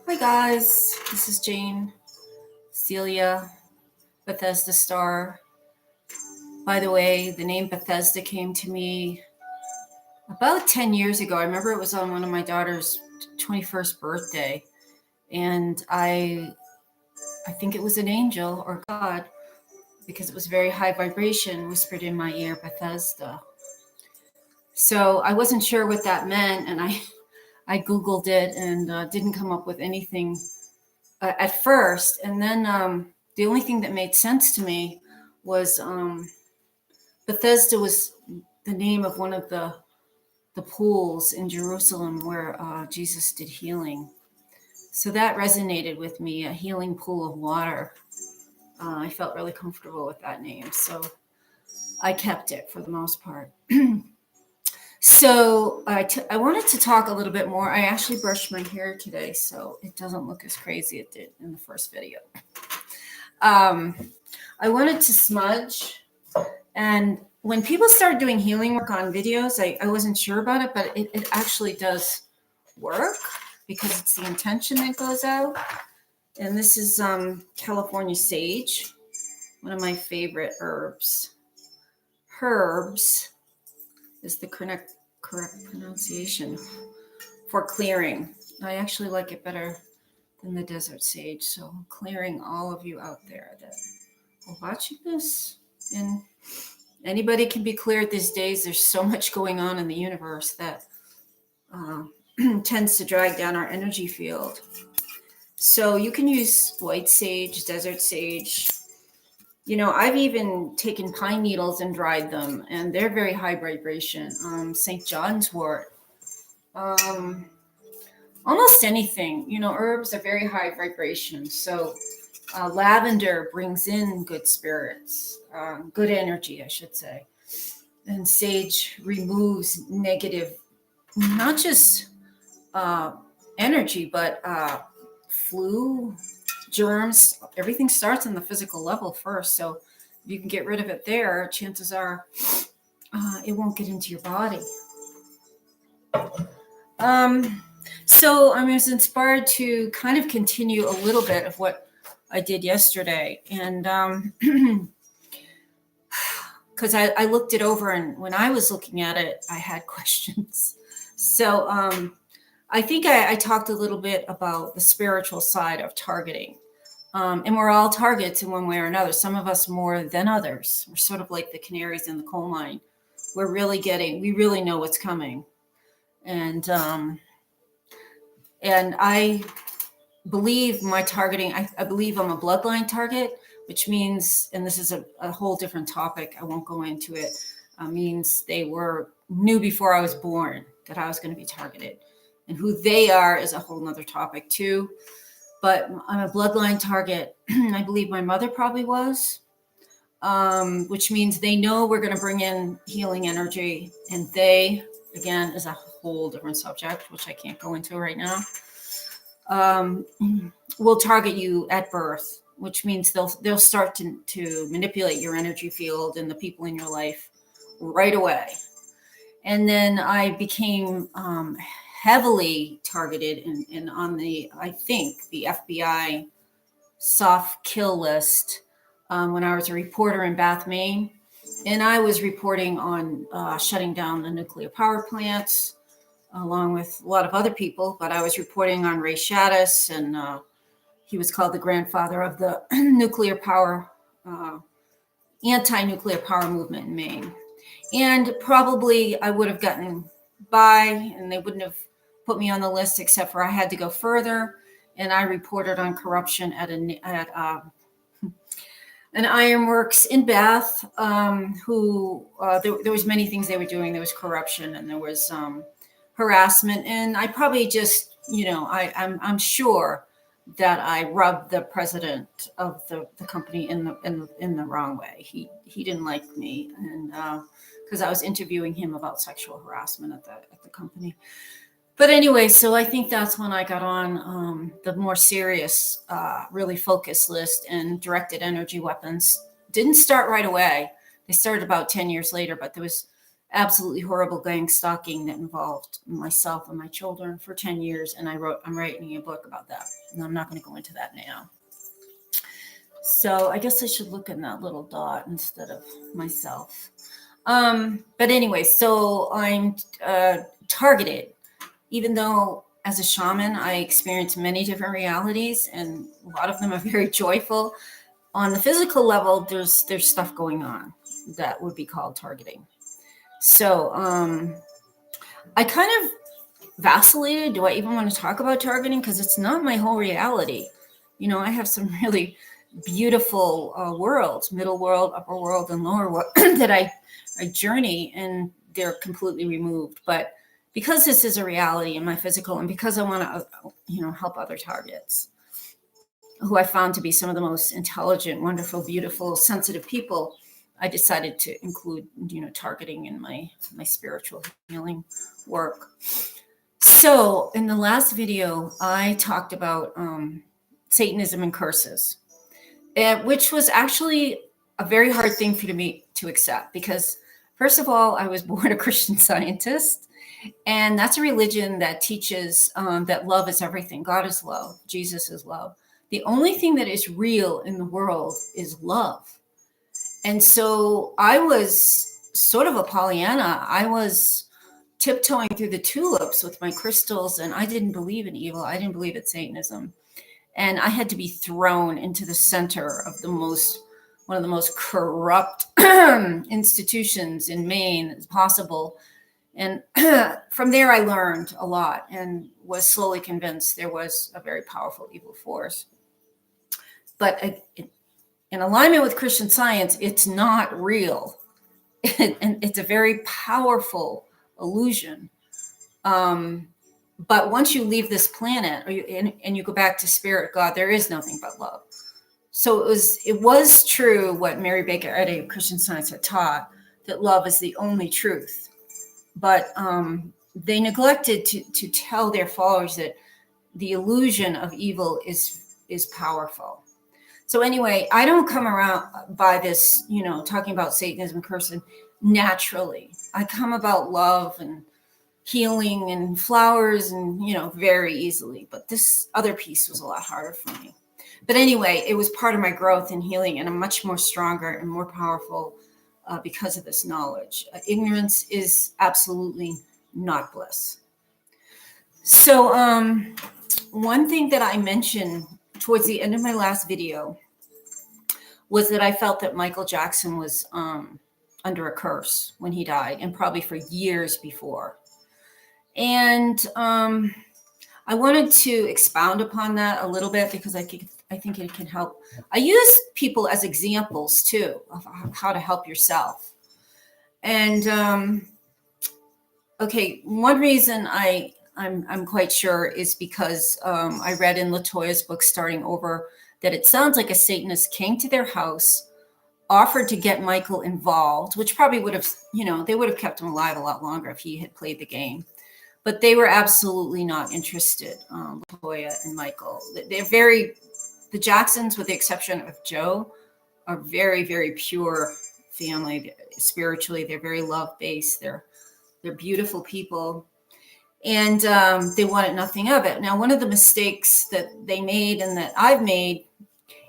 Hi guys, this is Jane, Celia, Bethesda star. By the way, the name Bethesda came to me about 10 years ago. I remember it was on one of my daughter's 21st birthday, and I think it was an angel or God, because it was very high vibration, whispered in my ear, Bethesda. So I wasn't sure what that meant, and I Googled it and didn't come up with anything at first. And then the only thing that made sense to me was Bethesda was the name of one of the pools in Jerusalem where Jesus did healing. So that resonated with me, a healing pool of water. I felt really comfortable with that name. So I kept it for the most part. So I wanted to talk a little bit more. I actually brushed my hair today, so it doesn't look as crazy as it did in the first video. I wanted to smudge. And when people start doing healing work on videos, I wasn't sure about it, but it actually does work because it's the intention that goes out. And this is California sage, one of my favorite herbs. Herbs is the correct pronunciation for clearing. I actually like it better than the desert sage. So I'm clearing all of you out there that are watching this. And anybody can be cleared these days. There's so much going on in the universe that tends to drag down our energy field. So you can use white sage, desert sage. You know, I've even taken pine needles and dried them, and they're very high vibration. St. John's wort, almost anything. You know, herbs are very high vibration. So lavender brings in good spirits, good energy, I should say. And sage removes negative, not just energy, but flu, germs. Everything starts on the physical level first. So if you can get rid of it there, chances are it won't get into your body. So I was inspired to kind of continue a little bit of what I did yesterday. And because I looked it over, and when I was looking at it, I had questions. So I think I talked a little bit about the spiritual side of targeting. And we're all targets in one way or another. Some of us more than others. We're sort of like the canaries in the coal mine. We really know what's coming. And I believe my targeting, I believe I'm a bloodline target, which means, and this is a whole different topic, I won't go into it, means they knew before I was born that I was going to be targeted. And who they are is a whole nother topic too. But I'm a bloodline target. I believe my mother probably was, which means they know we're going to bring in healing energy. And they, again, is a whole different subject, which I can't go into right now. Will target you at birth, which means they'll start to manipulate your energy field and the people in your life right away. And then I became heavily targeted and on I think the FBI soft kill list when I was a reporter in Bath, Maine. And I was reporting on shutting down the nuclear power plants, along with a lot of other people, but I was reporting on Ray Shaddis, and he was called the grandfather of the nuclear power, anti-nuclear power movement in Maine. And probably I would have gotten by, and they wouldn't have put me on the list, except for I had to go further, and I reported on corruption at an ironworks in Bath, there was many things they were doing. There was corruption, and there was harassment, and I probably just, I'm sure that I rubbed the president of the company in the wrong way. He didn't like me, and because I was interviewing him about sexual harassment at the company. But anyway, so I think that's when I got on the more serious, really focused list, and directed energy weapons didn't start right away. They started about 10 years later, but there was absolutely horrible gang stalking that involved myself and my children for 10 years. And I'm writing a book about that. And I'm not going to go into that now. So I guess I should look in that little dot instead of myself. But anyway, so I'm targeted, even though as a shaman, I experience many different realities, and a lot of them are very joyful. On the physical level, there's stuff going on that would be called targeting. So I kind of vacillated. Do I even want to talk about targeting? Because it's not my whole reality. You know, I have some really beautiful worlds, middle world, upper world, and lower world that I journey, and they're completely removed. But because this is a reality in my physical, and because I want to, help other targets who I found to be some of the most intelligent, wonderful, beautiful, sensitive people, I decided to include, targeting in my spiritual healing work. So in the last video, I talked about Satanism and curses, which was actually a very hard thing for me to accept because, first of all, I was born a Christian Scientist, and that's a religion that teaches that love is everything. God is love. Jesus is love. The only thing that is real in the world is love. And so I was sort of a Pollyanna. I was tiptoeing through the tulips with my crystals, and I didn't believe in evil. I didn't believe in Satanism. And I had to be thrown into the center of one of the most corrupt institutions in Maine as possible. And from there, I learned a lot and was slowly convinced there was a very powerful evil force. But in alignment with Christian Science, it's not real. And it's a very powerful illusion. But once you leave this planet and you go back to spirit God, there is nothing but love. So it was true what Mary Baker Eddy of Christian Science had taught, that love is the only truth. But they neglected to tell their followers that the illusion of evil is powerful. So anyway, I don't come around by this, talking about Satanism and cursing naturally. I come about love and healing and flowers and, very easily. But this other piece was a lot harder for me. But anyway, it was part of my growth and healing, and I'm much more stronger and more powerful because of this knowledge. Ignorance is absolutely not bliss. So one thing that I mentioned towards the end of my last video was that I felt that Michael Jackson was under a curse when he died, and probably for years before. And I wanted to expound upon that a little bit because I think it can help. I use people as examples too of how to help yourself. And okay, one reason I'm quite sure is because I read in LaToya's book, Starting Over, that it sounds like a Satanist came to their house, offered to get Michael involved, which probably would have, they would have kept him alive a lot longer if he had played the game. But they were absolutely not interested, LaToya and Michael. The Jacksons, with the exception of Joe, are very, very pure family. Spiritually, they're very love-based. They're beautiful people. And they wanted nothing of it. Now, one of the mistakes that they made and that I've made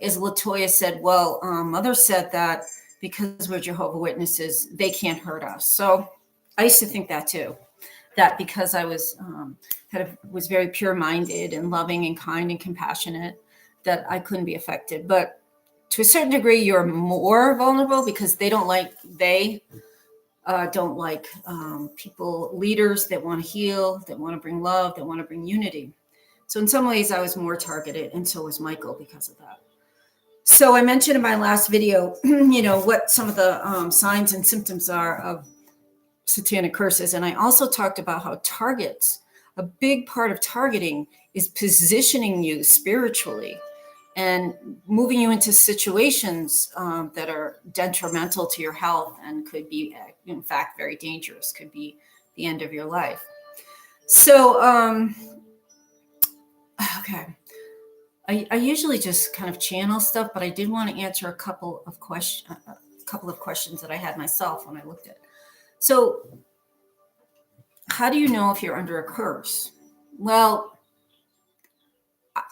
is LaToya said, well, Mother said that because we're Jehovah's Witnesses, they can't hurt us. So I used to think that too, that because I was very pure-minded and loving and kind and compassionate, that I couldn't be affected. But to a certain degree, you're more vulnerable because they don't like people, leaders that want to heal, that want to bring love, that want to bring unity. So in some ways, I was more targeted, and so was Michael because of that. So I mentioned in my last video, what some of the signs and symptoms are of satanic curses. And I also talked about how a big part of targeting is positioning you spiritually and moving you into situations that are detrimental to your health and could be, in fact, very dangerous, could be the end of your life. So, okay. I usually just kind of channel stuff, but I did want to answer a couple of questions that I had myself when I looked at So how do you know if you're under a curse? Well,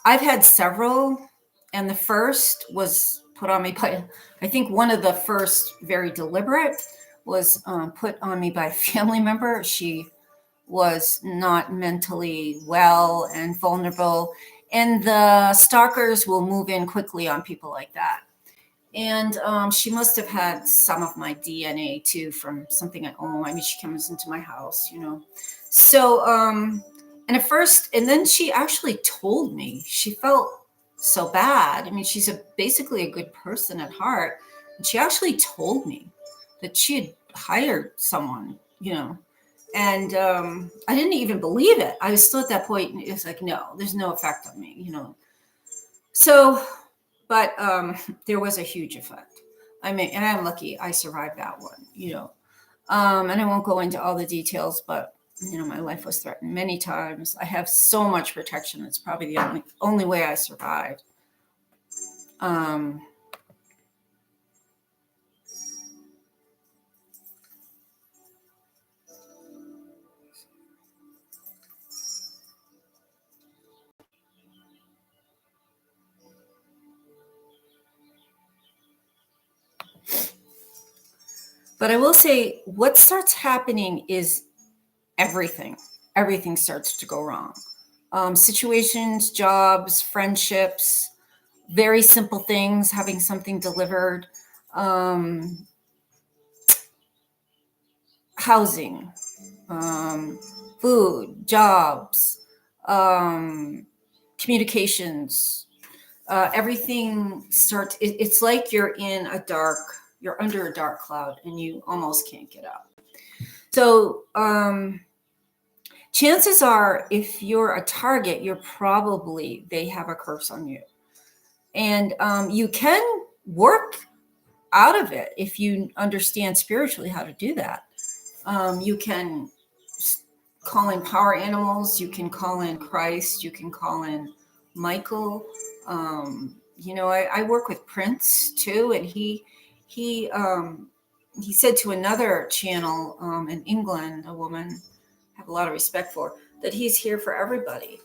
I've had several, and the first was put on me by, I think one of the first very deliberate was put on me by a family member. She was not mentally well and vulnerable, and the stalkers will move in quickly on people like that. And she must have had some of my DNA too from something at home. I mean, she comes into my house, you know. So, and at first, and then she actually told me she felt so bad. I mean, she's basically a good person at heart. And she actually told me that she had hired someone, you know. And I didn't even believe it. I was still at that point, and it was like, no, there's no effect on me, you know. So, but there was a huge effect. I mean, and I'm lucky I survived that one, you know. And I won't go into all the details, but you know, my life was threatened many times. I have so much protection. It's probably the only way I survived. Um, but I will say, what starts happening is everything. Everything starts to go wrong. Situations, jobs, friendships, very simple things, having something delivered, housing, food, jobs, communications, everything starts. It's like you're under a dark cloud and you almost can't get out. So, chances are, if you're a target, they have a curse on you. And you can work out of it if you understand spiritually how to do that. You can call in power animals, you can call in Christ, you can call in Michael. You know, I work with Prince too, and he said to another channel in England, a woman I have a lot of respect for, that he's here for everybody.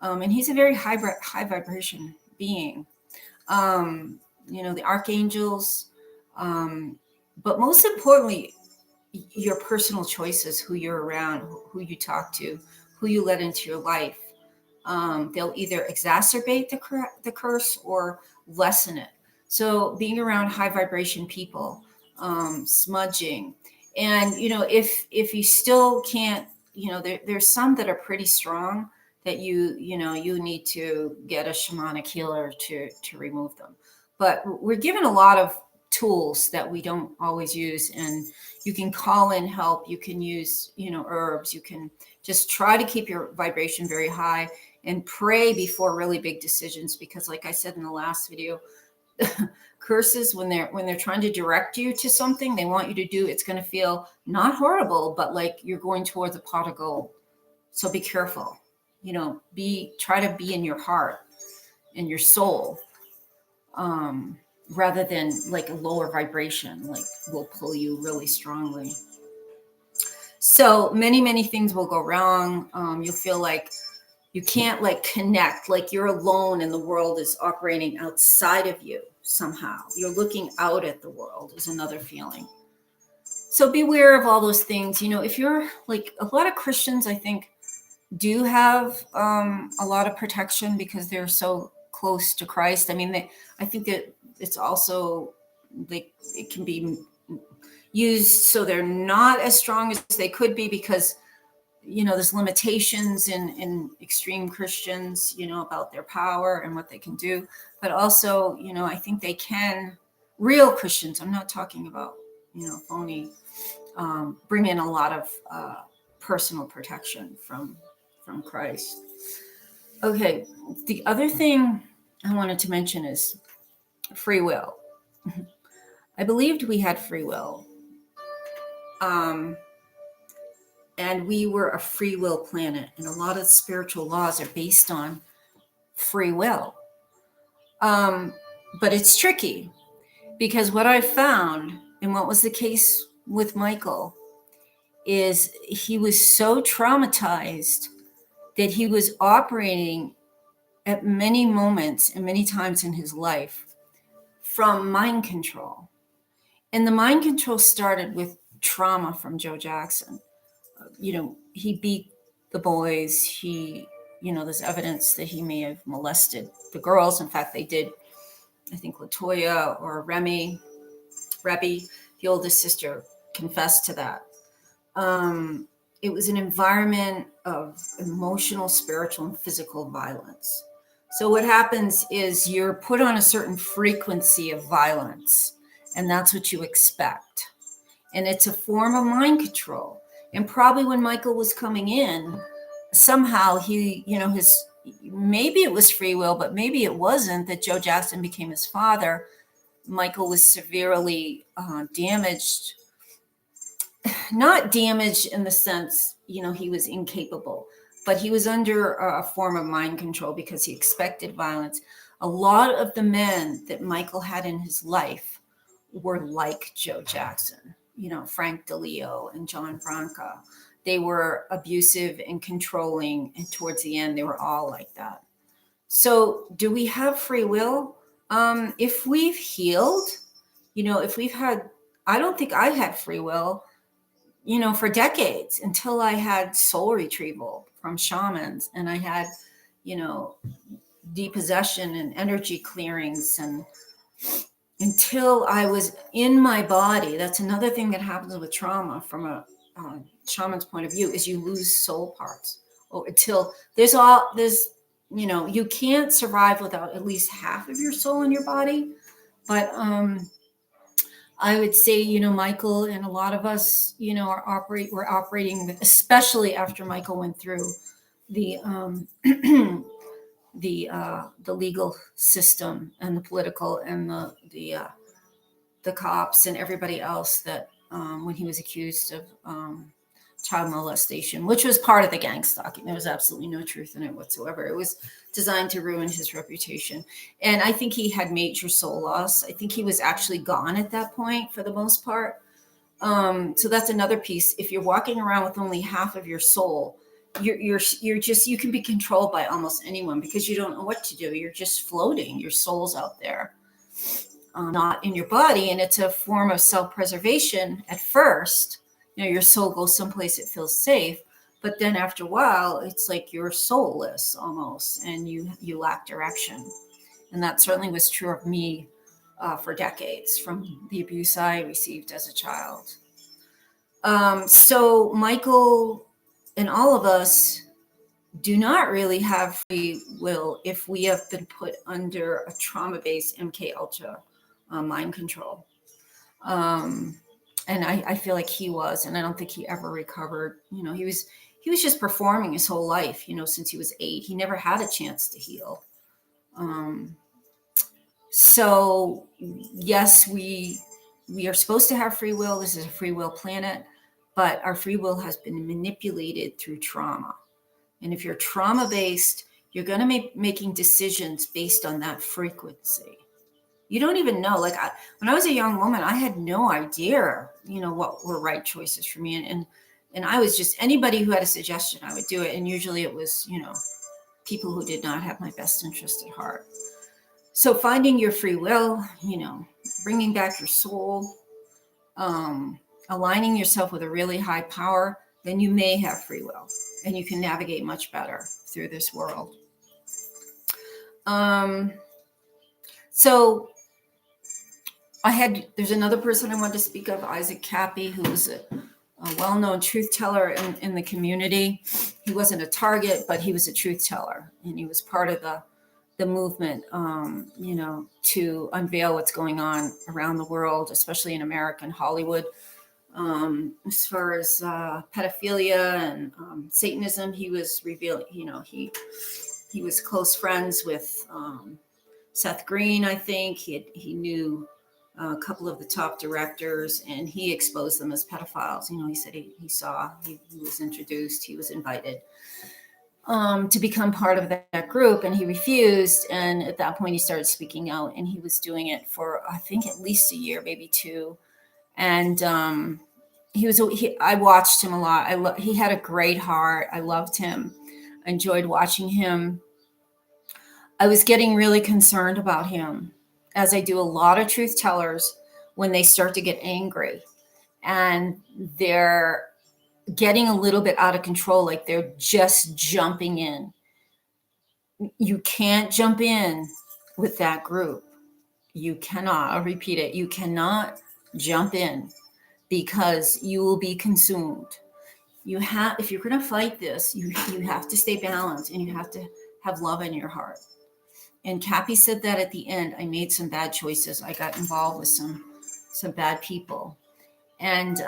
And he's a very high vibration being. You know, the archangels, but most importantly, your personal choices, who you're around, who you talk to, who you let into your life. They'll either exacerbate the curse or lessen it. So being around high vibration people, smudging, and you know, if you still can't, you know, there's some that are pretty strong that you need to get a shamanic healer to remove them. But we're given a lot of tools that we don't always use, and you can call in help. You can use, you know, herbs. You can just try to keep your vibration very high and pray before really big decisions, because like I said in the last video, curses, when they're trying to direct you to something they want you to do, it's going to feel not horrible, but like you're going towards a pot of gold. So be careful, you know, try to be in your heart, in your soul, rather than like a lower vibration, like will pull you really strongly. So many things will go wrong. You'll feel like you can't like connect, like you're alone and the world is operating outside of you somehow. You're looking out at the world is another feeling. So beware of all those things. You know, if you're like, a lot of Christians, I think, do have a lot of protection because they're so close to Christ. I mean, I think that it's also like it can be used so they're not as strong as they could be, because you know there's limitations in extreme Christians, you know, about their power and what they can do. But also, you know, I think they can, real Christians, I'm not talking about, you know, phony, bring in a lot of personal protection from Christ. Okay, the other thing I wanted to mention is free will. I believed we had free will. And we were a free will planet, and a lot of spiritual laws are based on free will. But it's tricky, because what I found, and what was the case with Michael, is he was so traumatized that he was operating at many moments and many times in his life from mind control. And the mind control started with trauma from Joe Jackson. He beat the boys. There's evidence that he may have molested the girls. In fact, they did. I think Latoya or Rebby, the oldest sister, confessed to that. It was an environment of emotional, spiritual, and physical violence. So what happens is you're put on a certain frequency of violence, and that's what you expect. And it's a form of mind control. And probably when Michael was coming in, somehow maybe it was free will, but maybe it wasn't, that Joe Jackson became his father. Michael was severely damaged. Not damaged in the sense, he was incapable, but he was under a form of mind control because he expected violence. A lot of the men that Michael had in his life were like Joe Jackson, Frank DeLeo and John Branca. They were abusive and controlling, and towards the end, they were all like that. So do we have free will? If we've healed, I don't think I had free will, for decades, until I had soul retrieval from shamans, and I had, depossession and energy clearings, and until I was in my body. That's another thing that happens with trauma from a shaman's point of view, is you lose soul parts. Until you can't survive without at least half of your soul in your body. But I would say, Michael and a lot of us, we're operating, especially after Michael went through the the legal system and the political and the cops and everybody else, that when he was accused of child molestation, which was part of the gang stalking. There was absolutely no truth in it whatsoever. It was designed to ruin his reputation. And I think he had major soul loss. I think he was actually gone at that point for the most part. So that's another piece. If you're walking around with only half of your soul, you can be controlled by almost anyone because you don't know what to do. You're just floating. Your soul's out there, not in your body. And it's a form of self-preservation at first. Your soul goes someplace it feels safe, but then after a while, it's like you're soulless almost, and you lack direction. And that certainly was true of me for decades, from the abuse I received as a child. So Michael and all of us do not really have free will if we have been put under a trauma-based MK Ultra mind control. And I feel like he was, and I don't think he ever recovered. He was just performing his whole life, since he was 8. He never had a chance to heal. So yes, we are supposed to have free will. This is a free will planet, but our free will has been manipulated through trauma. And if you're trauma-based, you're going to be making decisions based on that frequency. You don't even know. Like when I was a young woman, I had no idea, what were right choices for me. And I was just, anybody who had a suggestion, I would do it. And usually it was, people who did not have my best interest at heart. So finding your free will, bringing back your soul, aligning yourself with a really high power, then you may have free will and you can navigate much better through this world. So there's another person I wanted to speak of, Isaac Kappy, who was a well-known truth teller in the community. He wasn't a target, but he was a truth teller, and he was part of the movement, to unveil what's going on around the world, especially in America and Hollywood. As far as pedophilia and Satanism, he was revealing, he was close friends with Seth Green, I think. He knew a couple of the top directors, and he exposed them as pedophiles. He said he was introduced, he was invited to become part of that group, and he refused. And at that point, he started speaking out, and he was doing it for, I think, at least a year, maybe 2. And I watched him a lot. He had a great heart. I loved him. I enjoyed watching him. I was getting really concerned about him, as I do a lot of truth tellers when they start to get angry and they're getting a little bit out of control, like they're just jumping in. You can't jump in with that group. You cannot, I'll repeat it, you cannot jump in because you will be consumed. If you're going to fight this, you have to stay balanced and you have to have love in your heart. And Kappy said that at the end, I made some bad choices. I got involved with some bad people. And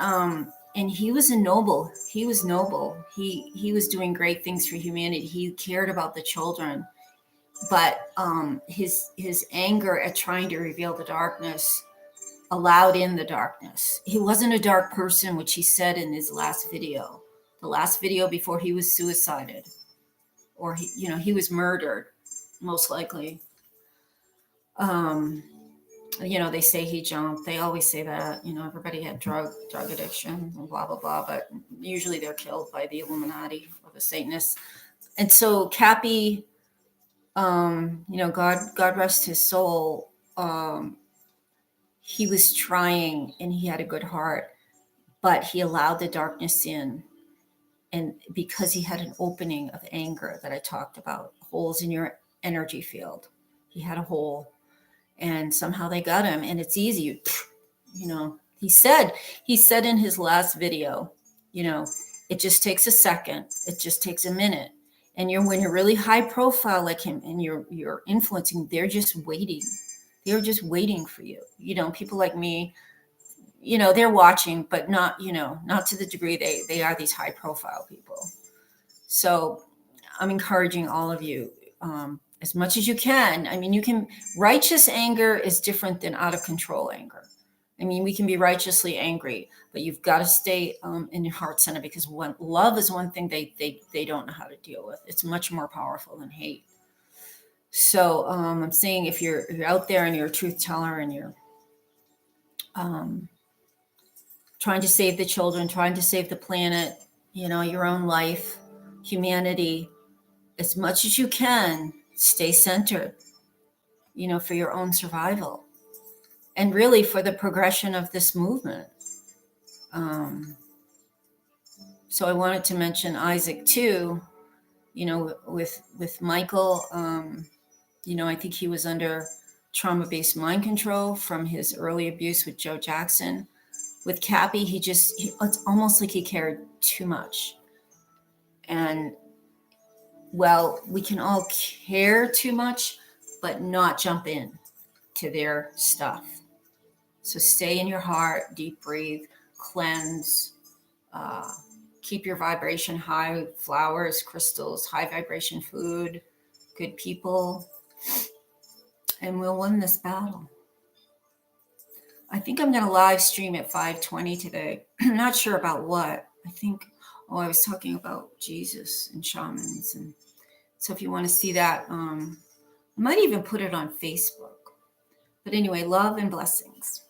he was noble. He was noble. He was doing great things for humanity. He cared about the children. But his anger at trying to reveal the darkness allowed in the darkness. He wasn't a dark person, which he said in his last video. The last video before he was suicided, or he was murdered, most likely. They say he jumped. They always say that. Everybody had drug addiction and blah blah blah. But usually they're killed by the Illuminati or the Satanists. And so Kappy, God rest his soul. He was trying, and he had a good heart, but he allowed the darkness in. And because he had an opening of anger that I talked about, holes in your energy field, he had a hole, and somehow they got him. And it's easy, he said in his last video, it just takes a second, it just takes a minute. And when you're really high profile like him and you're influencing, they're just waiting for you. People like me, they're watching, but not to the degree they are these high profile people. So I'm encouraging all of you, as much as you can. Righteous anger is different than out of control anger. We can be righteously angry, but you've got to stay in your heart center, because love is one thing they don't know how to deal with. It's much more powerful than hate. So I'm saying, if you're out there and you're a truth teller and you're trying to save the children, trying to save the planet, your own life, humanity, as much as you can, stay centered, for your own survival and really for the progression of this movement. So I wanted to mention Isaac too, with Michael, I think he was under trauma-based mind control from his early abuse with Joe Jackson. With Kappy, it's almost like he cared too much. And we can all care too much, but not jump in to their stuff. So stay in your heart, deep breathe, cleanse, keep your vibration high, flowers, crystals, high vibration food, good people, and we'll win this battle. I think I'm going to live stream at 5:20 today. I'm not sure about what. I was talking about Jesus and shamans. And so if you want to see that, I might even put it on Facebook. But anyway, love and blessings.